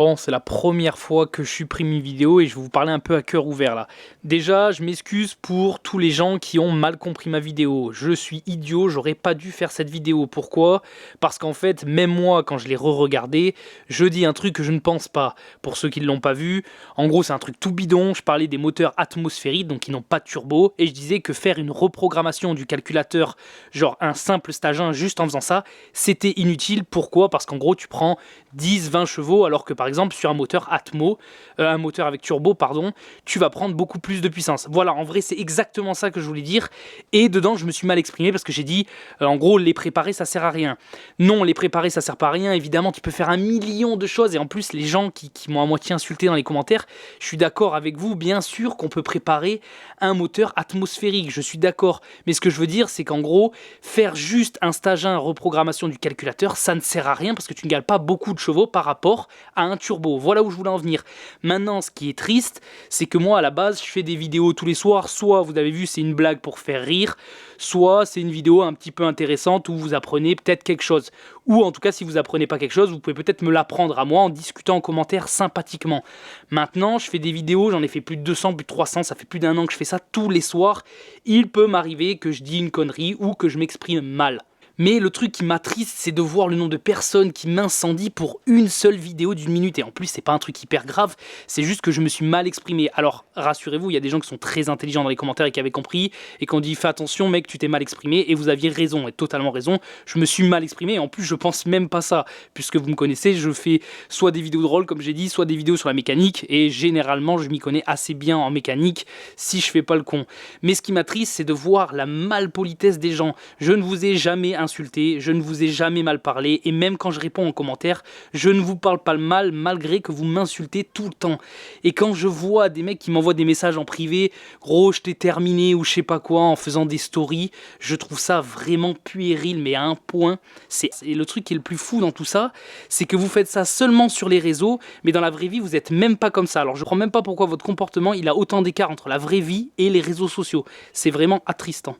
Bon, c'est la première fois que je supprime une vidéo et je vais vous parler un peu à cœur ouvert là. Déjà, je m'excuse pour tous les gens qui ont mal compris ma vidéo. Je suis idiot, j'aurais pas dû faire cette vidéo. Pourquoi? Parce qu'en fait, même moi, quand je l'ai re-regardé, je dis un truc que je ne pense pas. Pour ceux qui ne l'ont pas vu, en gros, c'est un truc tout bidon. Je parlais des moteurs atmosphériques, donc qui n'ont pas de turbo, et je disais que faire une reprogrammation du calculateur, genre un simple stage 1 juste en faisant ça, c'était inutile. Pourquoi? Parce qu'en gros, tu prends 10-20 chevaux, alors que par exemple sur un moteur un moteur avec turbo, pardon, tu vas prendre beaucoup plus de puissance. Voilà, en vrai c'est exactement ça que je voulais dire, et dedans je me suis mal exprimé parce que j'ai dit, en gros les préparer ça sert à rien. Non, les préparer ça sert pas à rien, évidemment tu peux faire un million de choses, et en plus les gens qui m'ont à moitié insulté dans les commentaires, je suis d'accord avec vous, bien sûr qu'on peut préparer un moteur atmosphérique, je suis d'accord, mais ce que je veux dire c'est qu'en gros, faire juste un stage 1 reprogrammation du calculateur, ça ne sert à rien parce que tu ne gagnes pas beaucoup de chevaux par rapport à un turbo. Voilà où je voulais en venir. Maintenant, ce qui est triste, c'est que moi, à la base, je fais des vidéos tous les soirs. Soit, vous avez vu, c'est une blague pour faire rire, soit c'est une vidéo un petit peu intéressante où vous apprenez peut-être quelque chose. Ou en tout cas, si vous apprenez pas quelque chose, vous pouvez peut-être me l'apprendre à moi en discutant en commentaire sympathiquement. Maintenant, je fais des vidéos, j'en ai fait plus de 200, plus de 300, ça fait plus d'1 an que je fais ça tous les soirs. Il peut m'arriver que je dis une connerie ou que je m'exprime mal. Mais le truc qui m'attriste, c'est de voir le nombre de personnes qui m'incendient pour une seule vidéo d'1 minute. Et en plus, c'est pas un truc hyper grave, c'est juste que je me suis mal exprimé. Alors, rassurez-vous, il y a des gens qui sont très intelligents dans les commentaires et qui avaient compris, et qui ont dit « Fais attention mec, tu t'es mal exprimé », et vous aviez raison, et totalement raison. Je me suis mal exprimé, et en plus, je pense même pas ça. Puisque vous me connaissez, je fais soit des vidéos drôles, comme j'ai dit, soit des vidéos sur la mécanique, et généralement, je m'y connais assez bien en mécanique, si je fais pas le con. Mais ce qui m'attriste, c'est de voir la malpolitesse des gens. Je ne vous ai jamais insulté, je ne vous ai jamais mal parlé, et même quand je réponds en commentaire, je ne vous parle pas le mal malgré que vous m'insultez tout le temps. Et quand je vois des mecs qui m'envoient des messages en privé, gros je t'ai terminé ou je sais pas quoi en faisant des stories, je trouve ça vraiment puéril, mais à un point. Et le truc qui est le plus fou dans tout ça, c'est que vous faites ça seulement sur les réseaux, mais dans la vraie vie vous êtes même pas comme ça. Alors je comprends même pas pourquoi votre comportement il a autant d'écart entre la vraie vie et les réseaux sociaux. C'est vraiment attristant.